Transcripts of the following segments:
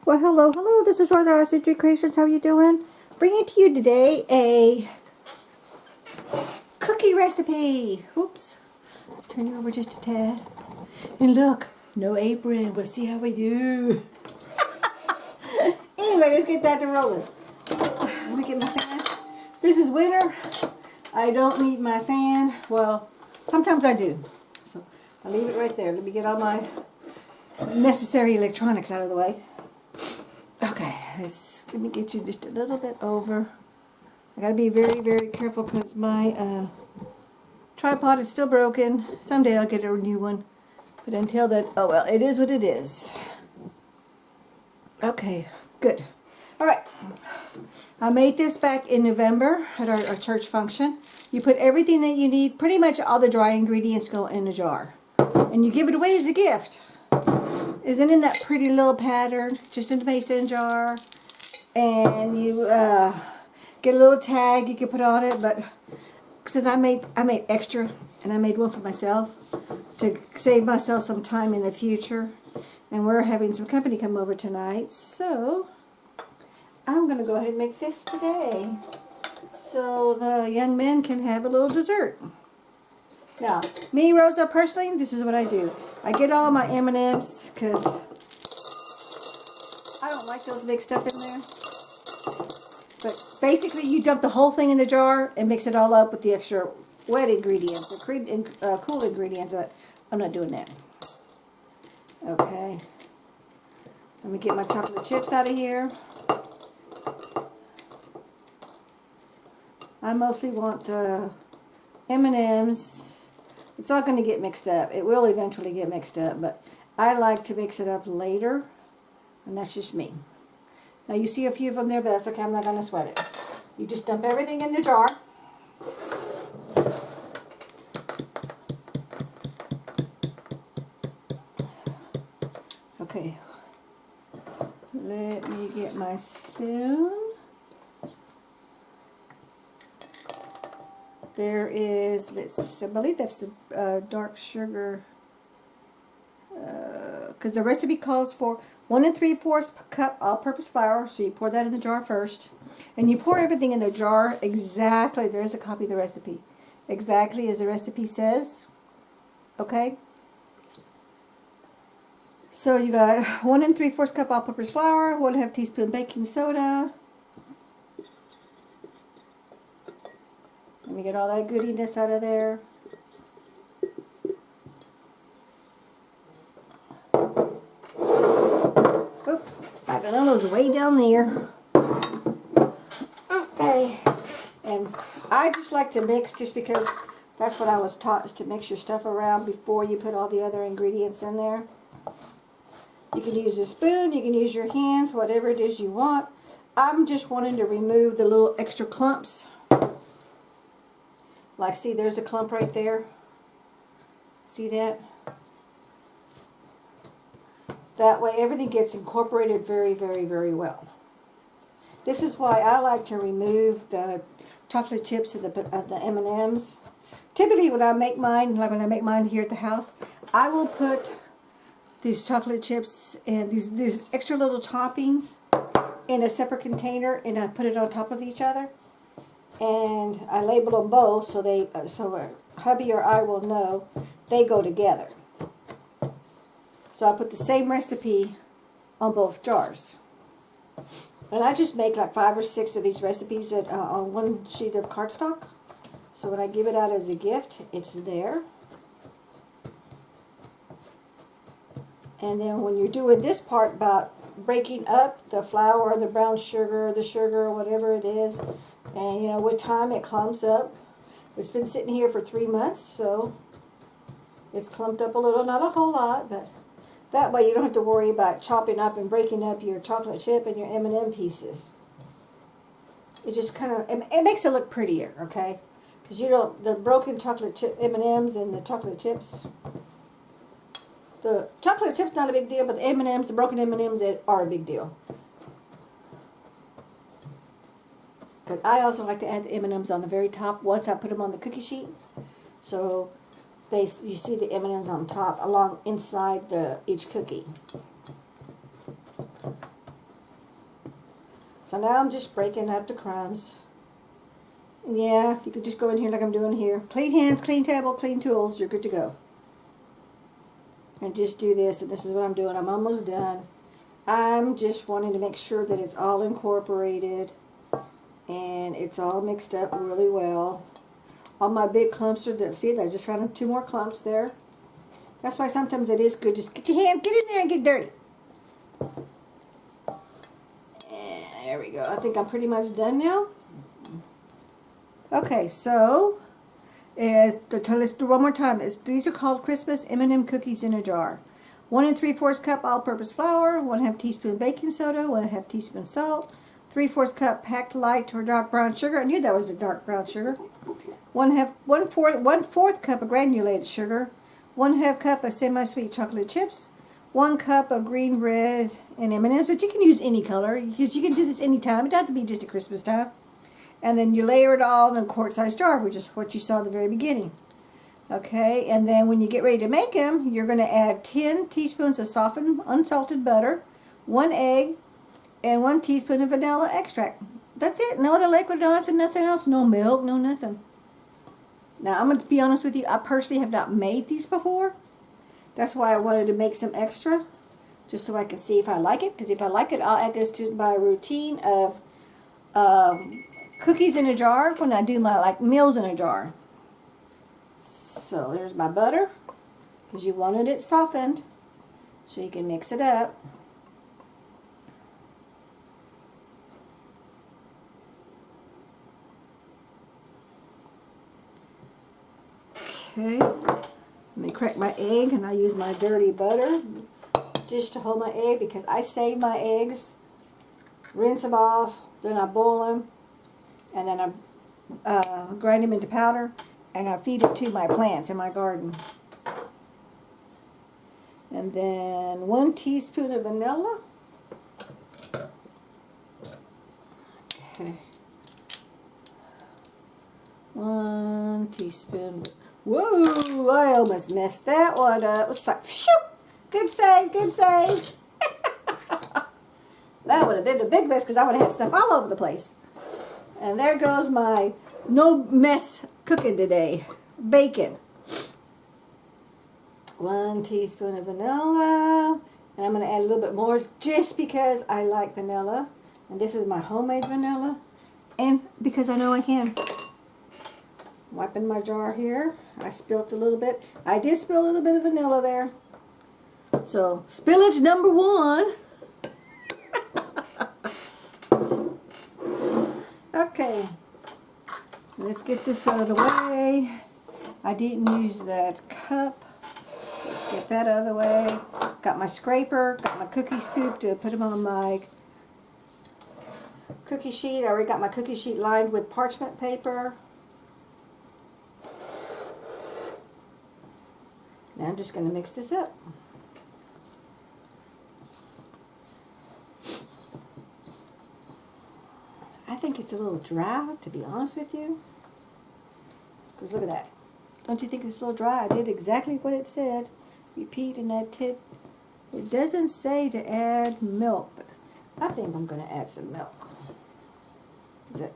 Well, hello. This is Rosa, rcgkreations. How are you doing? Bringing to you today a cookie recipe. Oops. Let's turn you over just a tad. And look, no apron. We'll see how we do. Anyway, let's get that to rolling. Let me get my fan. This is winter. I don't need my fan. Well, sometimes I do. So I'll leave it right there. Let me get all my necessary electronics out of the way. Okay, let me get you just a little bit over. I gotta be very, very careful because my tripod is still broken. Someday I'll get a new one. But until that, oh well, it is what it is. Okay, good. Alright, I made this back in November at our church function. You put everything that you need, pretty much all the dry ingredients go in a jar. And you give it away as a gift. Isn't in that pretty little pattern, just in the mason jar. And you get a little tag you can put on it, but since I made extra, and I made one for myself to save myself some time in the future. And we're having some company come over tonight, so I'm going to go ahead and make this today so the young men can have a little dessert. Now, me, Rosa, personally, this is what I do. I get all my M&Ms because I don't like those mixed up in there. But basically, you dump the whole thing in the jar and mix it all up with the extra wet ingredients, the cool ingredients, but I'm not doing that. Okay. Let me get my chocolate chips out of here. I mostly want M&Ms. It's all going to get mixed up. It will eventually get mixed up, but I like to mix it up later, and that's just me. Now you see a few of them there, but that's okay. I'm not going to sweat it. You just dump everything in the jar. Okay. Let me get my spoon. There is, I believe that's the dark sugar, because the recipe calls for 1 3/4 cup all-purpose flour, so you pour that in the jar first. And you pour everything in the jar exactly, there's a copy of the recipe, exactly as the recipe says, okay? So you got 1 3/4 cup all-purpose flour, 1/2 teaspoon baking soda. Let me get all that goodiness out of there. Oop, my vanilla's way down there. Okay. And I just like to mix just because that's what I was taught, is to mix your stuff around before you put all the other ingredients in there. You can use a spoon, you can use your hands, whatever it is you want. I'm just wanting to remove the little extra clumps. Like, see, there's a clump right there. See that? That way everything gets incorporated very, very, very well. This is why I like to remove the chocolate chips of the M&Ms. Typically when I make mine, like when I make mine here at the house, I will put these chocolate chips and these extra little toppings in a separate container, and I put it on top of each other. And I label them both so hubby or I will know they go together. So I put the same recipe on both jars. And I just make like 5 or 6 of these recipes on one sheet of cardstock. So when I give it out as a gift, it's there. And then when you're doing this part about breaking up the flour, the brown sugar, the sugar, whatever it is, and you know, with time it clumps up. It's been sitting here for 3 months, so it's clumped up a little, not a whole lot, but that way you don't have to worry about chopping up and breaking up your chocolate chip and your M&M pieces. It just kind of, it makes it look prettier, okay? Because you don't, the broken chocolate chip M&Ms and the chocolate chips, the chocolate chips not a big deal, but the M&Ms, the broken M&Ms are a big deal. Because I also like to add the M&Ms on the very top once I put them on the cookie sheet. So you see the M&Ms on top along inside each cookie. So now I'm just breaking up the crumbs. Yeah, you could just go in here like I'm doing here. Clean hands, clean table, clean tools. You're good to go. And just do this, and this is what I'm doing. I'm almost done. I'm just wanting to make sure that it's all incorporated and it's all mixed up really well. All my big clumps are done. See, I just found 2 more clumps there. That's why sometimes it is good. Just get your hand, get in there and get dirty. And there we go. I think I'm pretty much done now. Okay, so let's do one more time. These are called Christmas M&M cookies in a jar. 1 3/4 cup all-purpose flour, 1/2 teaspoon baking soda, 1/2 teaspoon salt, 3/4 cup packed light or dark brown sugar. I knew that was a dark brown sugar. 1/4 cup of granulated sugar, 1/2 cup of semi-sweet chocolate chips, 1 cup of green, red, and M&Ms. But you can use any color because you can do this anytime. It doesn't have to be just at Christmas time. And then you layer it all in a quart-sized jar, which is what you saw at the very beginning. Okay, and then when you get ready to make them, you're going to add 10 teaspoons of softened, unsalted butter, 1 egg, and 1 teaspoon of vanilla extract. That's it. No other liquid, nothing else. No milk, no nothing. Now, I'm going to be honest with you. I personally have not made these before. That's why I wanted to make some extra, just so I can see if I like it. Because if I like it, I'll add this to my routine of cookies in a jar when I do my meals in a jar. So there's my butter, because you wanted it softened, so you can mix it up. Okay, let me crack my egg, and I use my dirty butter just to hold my egg, because I save my eggs, rinse them off, then I boil them, and then I grind them into powder, and I feed it to my plants in my garden. And then 1 teaspoon of vanilla. Okay. 1 teaspoon. Whoa, I almost messed that one up. It was like, phew, good save, good save. That would have been a big mess because I would have had stuff all over the place. And there goes my no mess cooking today. Bacon. 1 teaspoon of vanilla. And I'm going to add a little bit more just because I like vanilla. And this is my homemade vanilla. And because I know I can. Wiping my jar here. I spilt a little bit. I did spill a little bit of vanilla there. So, spillage number 1. Okay. Let's get this out of the way. I didn't use that cup. Let's get that out of the way. Got my scraper. Got my cookie scoop to put them on my cookie sheet. I already got my cookie sheet lined with parchment paper. Now I'm just going to mix this up. I think it's a little dry, to be honest with you. Because look at that. Don't you think it's a little dry? I did exactly what it said. Repeat in that tip. It doesn't say to add milk, but I think I'm going to add some milk.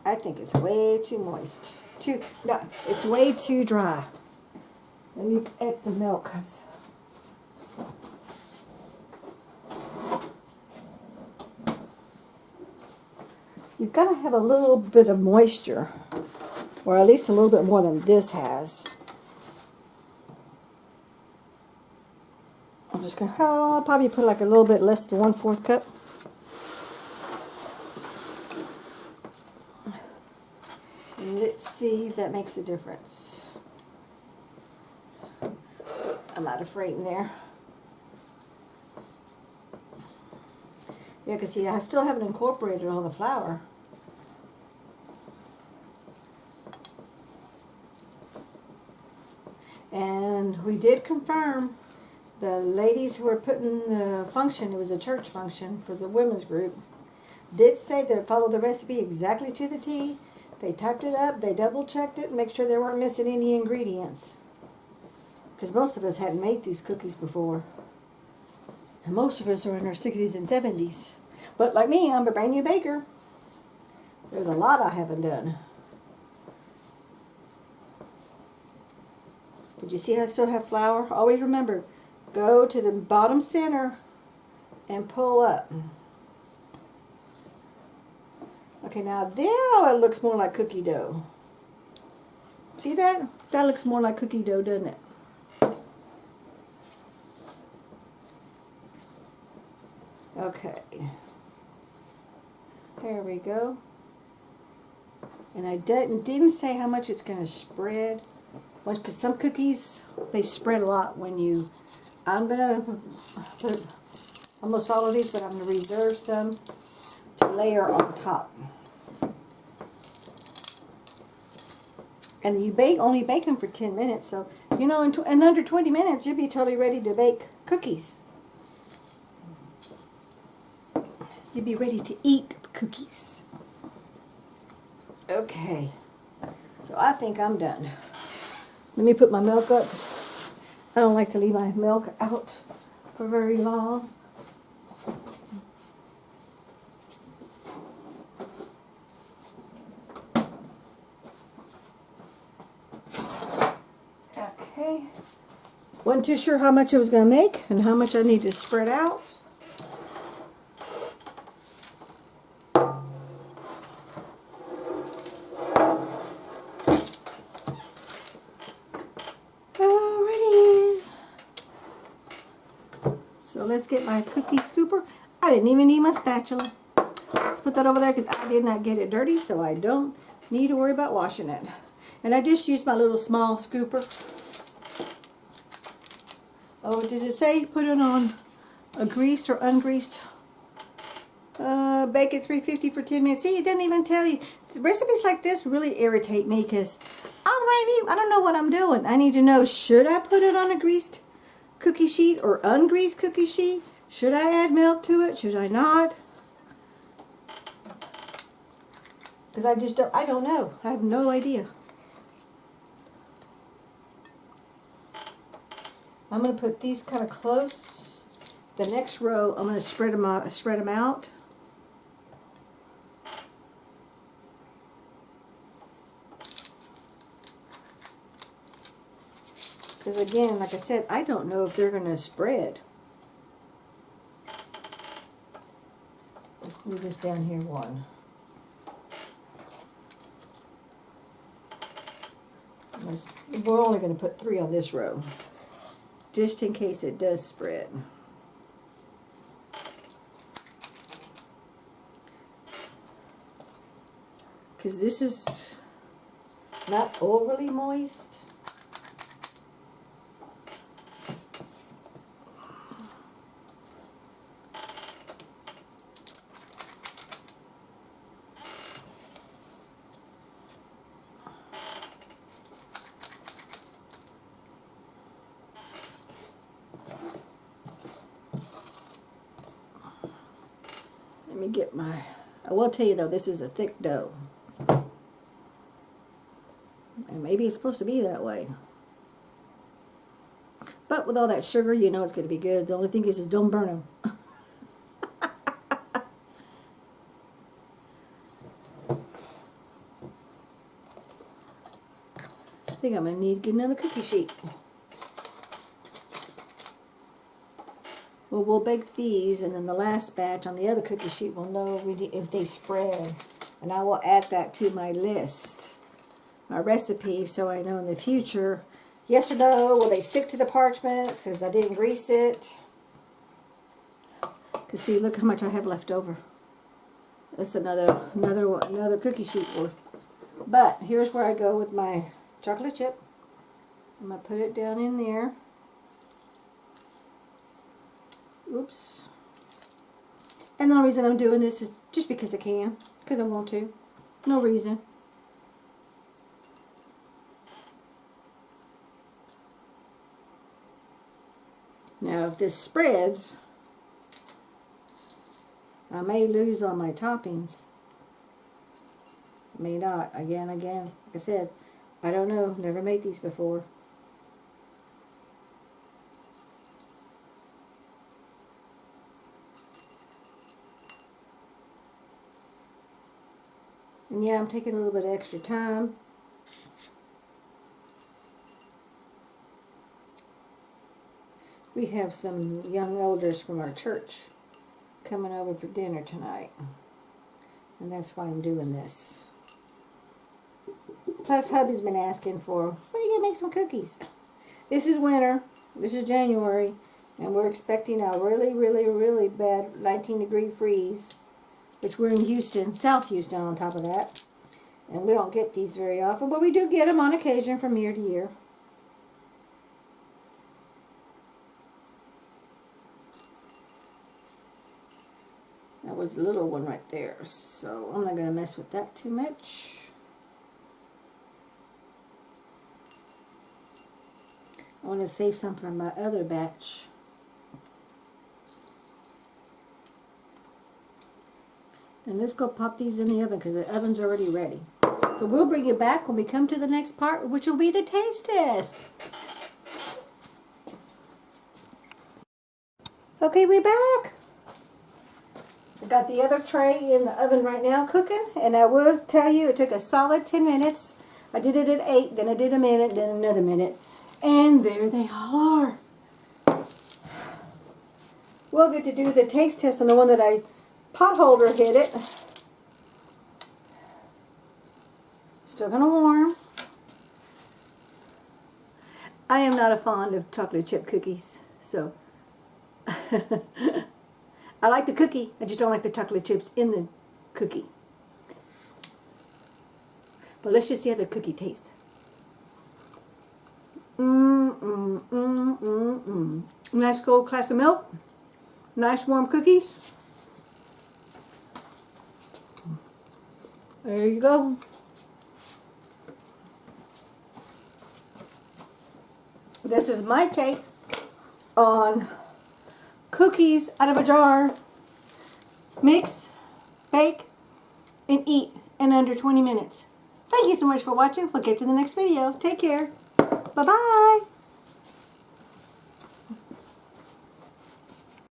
I think it's way too moist. No, it's way too dry. Let me add some milk. You've got to have a little bit of moisture, or at least a little bit more than this has. I'm just going to, I'll probably put like a little bit less than 1/4 cup. And let's see if that makes a difference. I'm out of freight in there. Yeah, because see, I still haven't incorporated all the flour. And we did confirm, the ladies who were putting the function, it was a church function for the women's group, did say they followed the recipe exactly to the T. They typed it up, they double checked it, make sure they weren't missing any ingredients. Because most of us hadn't made these cookies before. And most of us are in our 60s and 70s. But like me, I'm a brand new baker. There's a lot I haven't done. Did you see I still have flour? Always remember, go to the bottom center and pull up. Okay, now it looks more like cookie dough. See that? That looks more like cookie dough, doesn't it? Okay. There we go. And I didn't say how much it's going to spread. Because some cookies, they spread a lot when you... I'm going to put almost all of these, but I'm going to reserve some to layer on top. And you only bake them for 10 minutes. So, you know, in under 20 minutes, you'll be totally ready to bake cookies. You'll be ready to eat cookies. Okay. So I think I'm done. Let me put my milk up. I don't like to leave my milk out for very long. Okay. Wasn't too sure how much I was going to make and how much I need to spread out. Alrighty. So let's get my cookie scooper. I didn't even need my spatula. Let's put that over there because I did not get it dirty, so I don't need to worry about washing it. And I just used my little small scooper. Oh, does it say put it on a greased or ungreased? Bake at 350 for 10 minutes. See, it doesn't even tell you. Recipes like this really irritate me because I don't know what I'm doing. I need to know, should I put it on a greased cookie sheet or ungreased cookie sheet? Should I add milk to it? Should I not? Because I don't know. I have no idea. I'm going to put these kind of close. The next row, I'm going to spread them out. Because again, like I said, I don't know if they're going to spread. Let's move this down here one. We're only going to put 3 on this row, just in case it does spread. Because this is not overly moist. Let me get my... I will tell you though, this is a thick dough. And maybe it's supposed to be that way. But with all that sugar, you know it's going to be good. The only thing is just don't burn them. I think I'm going to need to get another cookie sheet. Well, we'll bake these, and then the last batch on the other cookie sheet we'll know if they spread. And I will add that to my list, my recipe, so I know in the future, yes or no, will they stick to the parchment because I didn't grease it. Because see, look how much I have left over. That's another cookie sheet worth. But here's where I go with my chocolate chip. I'm going to put it down in there. Oops. And the only reason I'm doing this is just because I can. Because I want to. No reason. Now if this spreads, I may lose on my toppings. May not. Again. Like I said, I don't know. Never made these before. And yeah, I'm taking a little bit of extra time. We have some young elders from our church coming over for dinner tonight. And that's why I'm doing this. Plus, hubby's been asking for, when are you going to make some cookies? This is winter. This is January. And we're expecting a really, really, really bad 19-degree freeze. Which we're in Houston, South Houston on top of that. And we don't get these very often. But we do get them on occasion from year to year. That was a little one right there. So I'm not going to mess with that too much. I want to save some for my other batch. And let's go pop these in the oven because the oven's already ready. So we'll bring you back when we come to the next part, which will be the taste test. Okay, we're back. I got the other tray in the oven right now cooking. And I will tell you, it took a solid 10 minutes. I did it at 8, then I did a minute, then another minute. And there they all are. We'll get to do the taste test on the one that I pot holder hit it. Still gonna warm. I am not a fond of chocolate chip cookies, so I like the cookie, I just don't like the chocolate chips in the cookie. But let's just see how the cookie tastes. Nice cold glass of milk. Nice warm cookies. There you go. This is my take on cookies out of a jar. Mix, bake, and eat in under 20 minutes. Thank you so much for watching. We'll get to the next video. Take care. Bye-bye.